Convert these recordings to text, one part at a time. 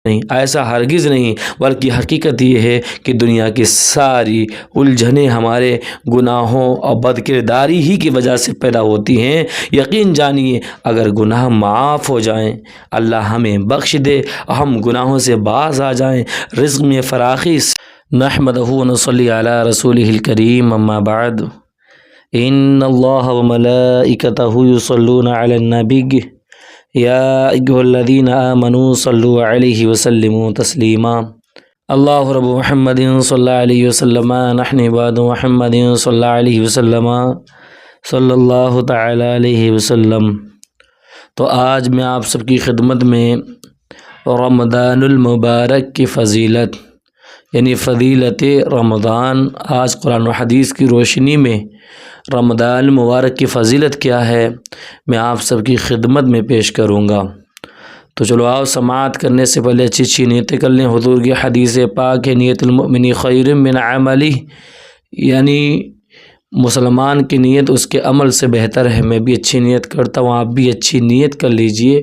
نہیں، ایسا ہرگز نہیں، بلکہ حقیقت یہ ہے کہ دنیا کی ساری الجھنیں ہمارے گناہوں اور بد کرداری ہی کی وجہ سے پیدا ہوتی ہیں۔ یقین جانیے اگر گناہ معاف ہو جائیں، اللہ ہمیں بخش دے اور ہم گناہوں سے باز آ جائیں، رزق میں فراخی نحمدہ و نصلی علی رسولہ الکریم، اما بعد ان اللہ وملائکتہ یصلون علی النبی یا ایھا الذین آمنوا صلوا علیہ وسلموا تسلیما۔ اللہ رب محمد صلی اللہ علیہ وسلم، نحن عباد محمد صلی اللہ علیہ وسلم، صلی اللہ تعالی علیہ وسلم۔ تو آج میں آپ سب کی خدمت میں رمضان المبارک کی فضیلت یعنی فضیلت رمضان، آج قرآن و حدیث کی روشنی میں رمضان المبارک کی فضیلت کیا ہے، میں آپ سب کی خدمت میں پیش کروں گا۔ تو چلو آؤ، سماعت کرنے سے پہلے اچھی اچھی نیتیں کر لیں۔ حضور کی حدیث پاک ہے، نیت المؤمن خیر من عملہ، یعنی مسلمان کی نیت اس کے عمل سے بہتر ہے۔ میں بھی اچھی نیت کرتا ہوں، آپ بھی اچھی نیت کر لیجئے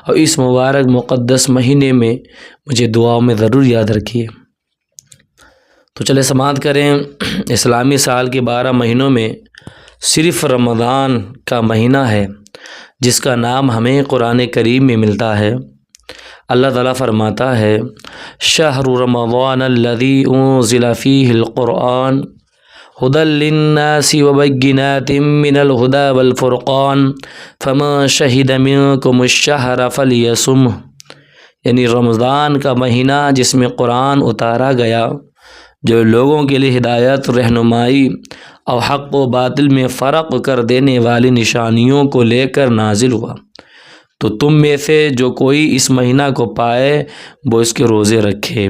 اور اس مبارک مقدس مہینے میں مجھے دعاؤں میں ضرور یاد رکھیے۔ تو چلے سماعت کریں۔ اسلامی سال کے 12 مہینوں میں صرف رمضان کا مہینہ ہے جس کا نام ہمیں قرآن کریم میں ملتا ہے۔ اللہ تعالیٰ فرماتا ہے، شہر رمضان الذی انزل فیہ القرآن ھدی للناس وبینات من الھدی والفرقان فمن شہد منکم الشہر فلیصمہ، یعنی رمضان کا مہینہ جس میں قرآن اتارا گیا، جو لوگوں کے لیے ہدایت، رہنمائی اور حق و باطل میں فرق کر دینے والی نشانیوں کو لے کر نازل ہوا، تو تم میں سے جو کوئی اس مہینہ کو پائے وہ اس کے روزے رکھے۔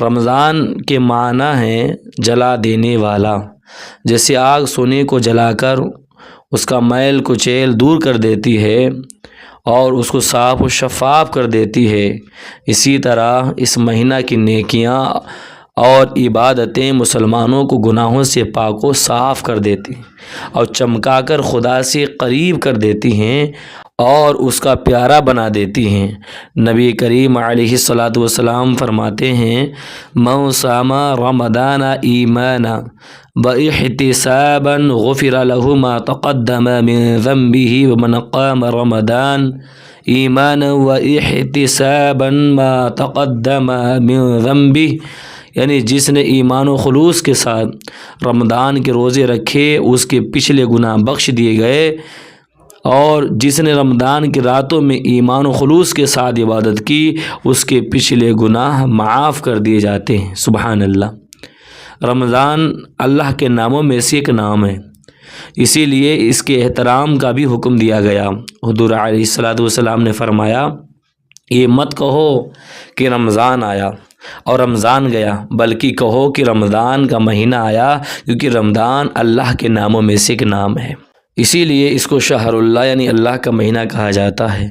رمضان کے معنی ہیں جلا دینے والا، جیسے آگ سونے کو جلا کر اس کا میل کچیل دور کر دیتی ہے اور اس کو صاف و شفاف کر دیتی ہے، اسی طرح اس مہینہ کی نیکیاں اور عبادتیں مسلمانوں کو گناہوں سے پاک و صاف کر دیتی اور چمکا کر خدا سے قریب کر دیتی ہیں اور اس کا پیارا بنا دیتی ہیں۔ نبی کریم علیہ الصلاۃ والسلام فرماتے ہیں، من صام رمضان ایمانا واحتسابا غفر له ما تقدم من ذنبه ومن قام رمضان ایمانا واحتسابا ما تقدم من ذنبه، یعنی جس نے ایمان و خلوص کے ساتھ رمضان کے روزے رکھے اس کے پچھلے گناہ بخش دیے گئے، اور جس نے رمضان کی راتوں میں ایمان و خلوص کے ساتھ عبادت کی اس کے پچھلے گناہ معاف کر دیے جاتے ہیں۔ سبحان اللہ۔ رمضان اللہ کے ناموں میں سے ایک نام ہے، اسی لیے اس کے احترام کا بھی حکم دیا گیا۔ حضور علیہ الصلاۃ والسلام نے فرمایا، یہ مت کہو کہ رمضان آیا اور رمضان گیا، بلکہ کہو کہ رمضان کا مہینہ آیا، کیونکہ رمضان اللہ کے ناموں میں سے ایک نام ہے، اسی لیے اس کو شہر اللہ یعنی اللہ کا مہینہ کہا جاتا ہے۔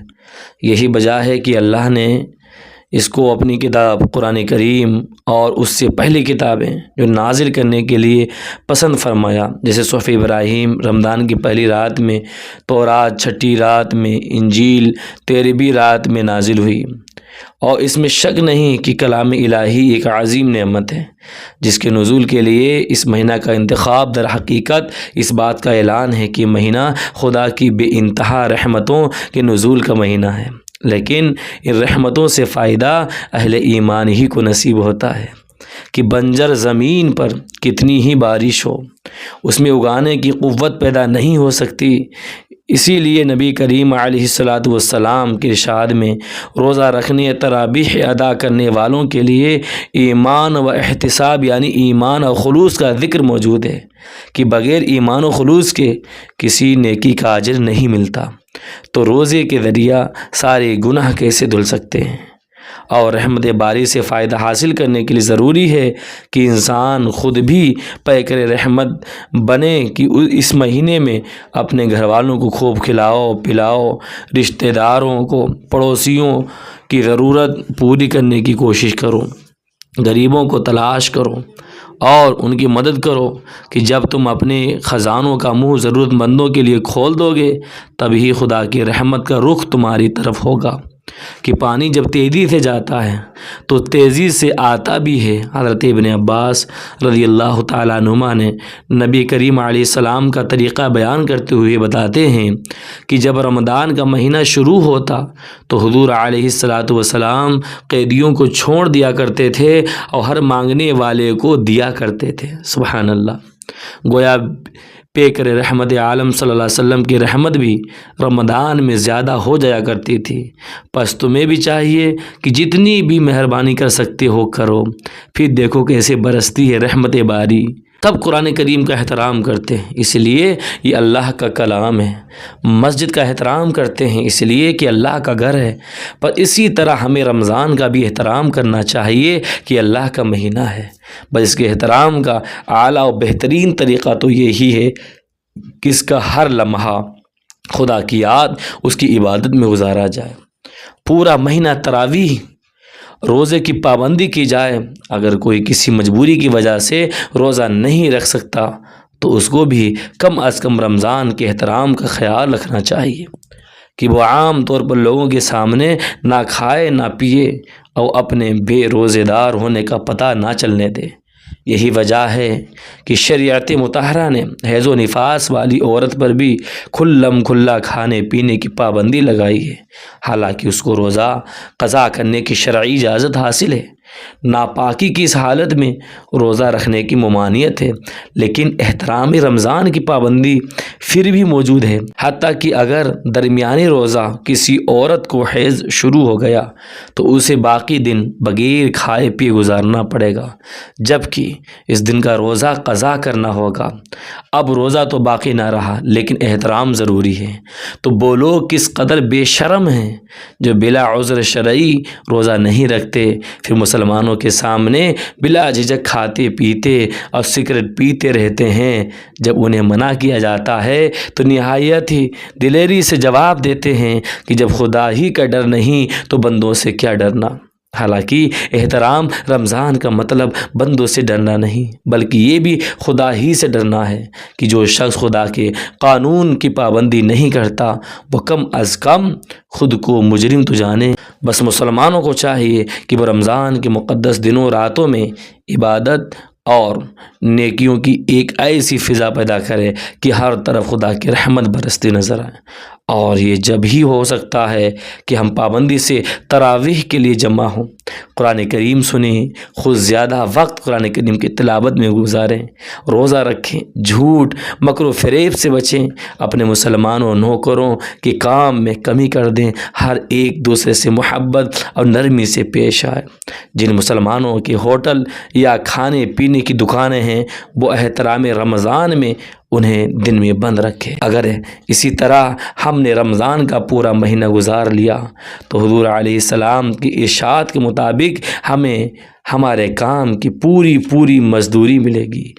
یہی وجہ ہے کہ اللہ نے اس کو اپنی کتاب قرآن کریم اور اس سے پہلی کتابیں جو نازل کرنے کے لیے پسند فرمایا، جیسے صحف ابراہیم رمضان کی پہلی رات میں، تورات چھٹی رات میں، انجیل 13ویں رات میں نازل ہوئی، اور اس میں شک نہیں کہ کلام الہی ایک عظیم نعمت ہے جس کے نزول کے لیے اس مہینہ کا انتخاب در حقیقت اس بات کا اعلان ہے کہ مہینہ خدا کی بے انتہا رحمتوں کے نزول کا مہینہ ہے، لیکن ان رحمتوں سے فائدہ اہل ایمان ہی کو نصیب ہوتا ہے کہ بنجر زمین پر کتنی ہی بارش ہو اس میں اگانے کی قوت پیدا نہیں ہو سکتی۔ اسی لیے نبی کریم علیہ الصلاۃ والسلام کے ارشاد میں روزہ رکھنے، تراویح ادا کرنے والوں کے لیے ایمان و احتساب یعنی ایمان اور خلوص کا ذکر موجود ہے کہ بغیر ایمان و خلوص کے کسی نیکی کا اجر نہیں ملتا۔ تو روزے کے ذریعہ سارے گناہ کیسے دھل سکتے ہیں، اور رحمت باری سے فائدہ حاصل کرنے کے لیے ضروری ہے کہ انسان خود بھی پیکر رحمت بنے کہ اس مہینے میں اپنے گھر والوں کو خوب کھلاؤ پلاؤ، رشتہ داروں کو، پڑوسیوں کی ضرورت پوری کرنے کی کوشش کرو، غریبوں کو تلاش کرو اور ان کی مدد کرو، کہ جب تم اپنے خزانوں کا منہ ضرورت مندوں کے لیے کھول دو گے تبھی خدا کی رحمت کا رخ تمہاری طرف ہوگا۔ کہ پانی جب تیزی سے جاتا ہے تو تیزی سے آتا بھی ہے۔ حضرت ابن عباس رضی اللہ تعالیٰ عنہما نے نبی کریم علیہ السلام کا طریقہ بیان کرتے ہوئے بتاتے ہیں کہ جب رمضان کا مہینہ شروع ہوتا تو حضور علیہ السلام قیدیوں کو چھوڑ دیا کرتے تھے اور ہر مانگنے والے کو دیا کرتے تھے۔ سبحان اللہ، گویا پیکر رحمت عالم صلی اللہ علیہ وسلم کی رحمت بھی رمضان میں زیادہ ہو جایا کرتی تھی۔ پس تمہیں بھی چاہیے کہ جتنی بھی مہربانی کر سکتے ہو کرو، پھر دیکھو کیسے برستی ہے رحمت باری۔ تب قرآن کریم کا احترام کرتے ہیں، اس لیے یہ اللہ کا کلام ہے۔ مسجد کا احترام کرتے ہیں اس لیے کہ اللہ کا گھر ہے، پر اسی طرح ہمیں رمضان کا بھی احترام کرنا چاہیے کہ اللہ کا مہینہ ہے۔ بس اس کے احترام کا اعلیٰ و بہترین طریقہ تو یہی ہے کہ اس کا ہر لمحہ خدا کی یاد، اس کی عبادت میں گزارا جائے۔ پورا مہینہ تراویح، روزے کی پابندی کی جائے۔ اگر کوئی کسی مجبوری کی وجہ سے روزہ نہیں رکھ سکتا تو اس کو بھی کم از کم رمضان کے احترام کا خیال رکھنا چاہیے کہ وہ عام طور پر لوگوں کے سامنے نہ کھائے نہ پیے اور اپنے بے روزے دار ہونے کا پتہ نہ چلنے دے۔ یہی وجہ ہے کہ شریعت مطہرہ نے حیض و نفاس والی عورت پر بھی کھلم کھلا کھانے پینے کی پابندی لگائی ہے، حالانکہ اس کو روزہ قضا کرنے کی شرعی اجازت حاصل ہے۔ ناپاکی کی اس حالت میں روزہ رکھنے کی ممانعت ہے، لیکن احترام رمضان کی پابندی پھر بھی موجود ہے۔ حتیٰ کہ اگر درمیانی روزہ کسی عورت کو حیض شروع ہو گیا تو اسے باقی دن بغیر کھائے پیے گزارنا پڑے گا، جبکہ اس دن کا روزہ قضا کرنا ہوگا۔ اب روزہ تو باقی نہ رہا، لیکن احترام ضروری ہے۔ تو وہ لوگ کس قدر بے شرم ہیں جو بلا عذر شرعی روزہ نہیں رکھتے، پھر مسلمانوں کے سامنے بلا جھجک کھاتے پیتے اور سگریٹ پیتے رہتے ہیں۔ جب انہیں منع کیا جاتا ہے تو نہایت ہی دلیری سے جواب دیتے ہیں کہ جب خدا ہی کا ڈر نہیں تو بندوں سے کیا ڈرنا۔ حالانکہ احترام رمضان کا مطلب بندوں سے ڈرنا نہیں، بلکہ یہ بھی خدا ہی سے ڈرنا ہے کہ جو شخص خدا کے قانون کی پابندی نہیں کرتا وہ کم از کم خود کو مجرم تو جانے۔ بس مسلمانوں کو چاہیے کہ وہ رمضان کے مقدس دنوں راتوں میں عبادت اور نیکیوں کی ایک ایسی فضا پیدا کرے کہ ہر طرف خدا کی رحمت برستی نظر آئے، اور یہ جب ہی ہو سکتا ہے کہ ہم پابندی سے تراویح کے لیے جمع ہوں، قرآن کریم سنیں، خود زیادہ وقت قرآن کریم کی تلاوت میں گزاریں، روزہ رکھیں، جھوٹ مکر و فریب سے بچیں، اپنے مسلمانوں نوکروں کے کام میں کمی کر دیں، ہر ایک دوسرے سے محبت اور نرمی سے پیش آئے۔ جن مسلمانوں کے ہوٹل یا کھانے پینے کی دکانیں ہیں وہ احترام رمضان میں انہیں دن میں بند رکھے۔ اگر اسی طرح ہم نے رمضان کا پورا مہینہ گزار لیا تو حضور علیہ السلام کی ارشاد کے مطابق ہمیں ہمارے کام کی پوری مزدوری ملے گی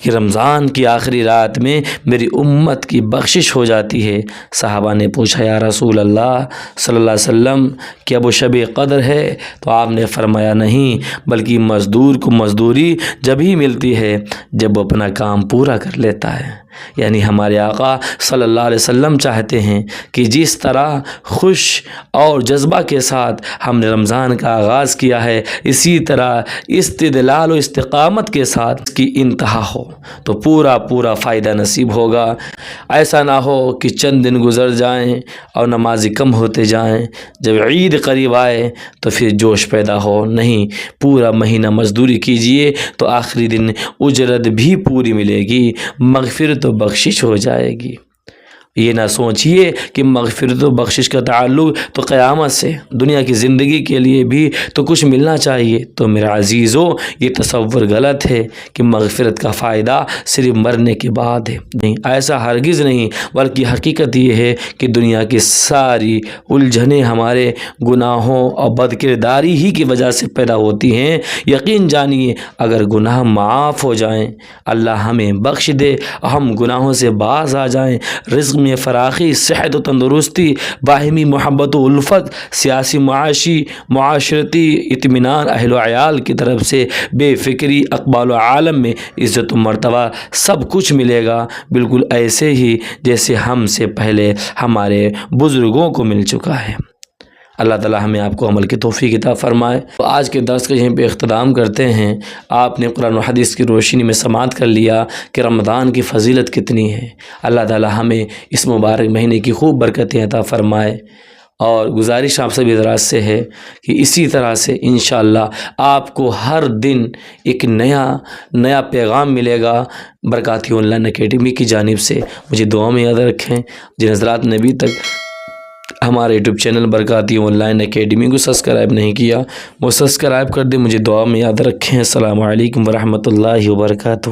کہ رمضان کی آخری رات میں میری امت کی بخشش ہو جاتی ہے۔ صحابہ نے پوچھا یا رسول اللہ صلی اللہ علیہ وسلم کیا وہ شب قدر ہے؟ تو آپ نے فرمایا نہیں، بلکہ مزدور کو مزدوری جب ہی ملتی ہے جب وہ اپنا کام پورا کر لیتا ہے۔ یعنی ہمارے آقا صلی اللہ علیہ وسلم چاہتے ہیں کہ جس طرح خوش اور جذبہ کے ساتھ ہم نے رمضان کا آغاز کیا ہے، اسی طرح استدلال و استقامت کے ساتھ اس کی انتہا ہو تو پورا فائدہ نصیب ہوگا۔ ایسا نہ ہو کہ چند دن گزر جائیں اور نمازی کم ہوتے جائیں، جب عید قریب آئے تو پھر جوش پیدا ہو۔ نہیں، پورا مہینہ مزدوری کیجئے تو آخری دن اجرت بھی پوری ملے گی، مغفرت و بخشش ہو جائے گی۔ یہ نہ سوچئے کہ مغفرت و بخشش کا تعلق تو قیامت سے، دنیا کی زندگی کے لیے بھی تو کچھ ملنا چاہیے۔ تو میرے عزیزو، یہ تصور غلط ہے کہ مغفرت کا فائدہ صرف مرنے کے بعد ہے۔ نہیں، ایسا ہرگز نہیں، بلکہ حقیقت یہ ہے کہ دنیا کی ساری الجھنیں ہمارے گناہوں اور بد کرداری ہی کی وجہ سے پیدا ہوتی ہیں۔ یقین جانیے اگر گناہ معاف ہو جائیں، اللہ ہمیں بخش دے اور ہم گناہوں سے باز آ جائیں، رزق میں فراخی، صحت و تندرستی، باہمی محبت و الفت، سیاسی معاشرتی اطمینان، اہل و عیال کی طرف سے بے فکری، اقبال و عالم میں عزت و مرتبہ، سب کچھ ملے گا بالکل ایسے ہی جیسے ہم سے پہلے ہمارے بزرگوں کو مل چکا ہے۔ اللہ تعالی ہمیں آپ کو عمل کی توفیق عطا فرمائے۔ تو آج کے درس کا یہیں پہ اختتام کرتے ہیں۔ آپ نے قرآن و حدیث کی روشنی میں سماعت کر لیا کہ رمضان کی فضیلت کتنی ہے۔ اللہ تعالی ہمیں اس مبارک مہینے کی خوب برکتیں عطا فرمائے، اور گزارش آپ سبھی حضرات سے ہے کہ اسی طرح سے انشاءاللہ آپ کو ہر دن ایک نیا پیغام ملے گا برکاتی آن لائن اکیڈمی کی جانب سے۔ مجھے دعا میں یاد رکھیں۔ جن حضرات نے ابھی تک ہمارے YouTube channel Barkati online academy کو سبسکرائب نہیں کیا وہ سبسکرائب کر دیں۔ مجھے دعا میں یاد رکھیں۔ السلام علیکم ورحمۃ اللہ وبرکاتہ۔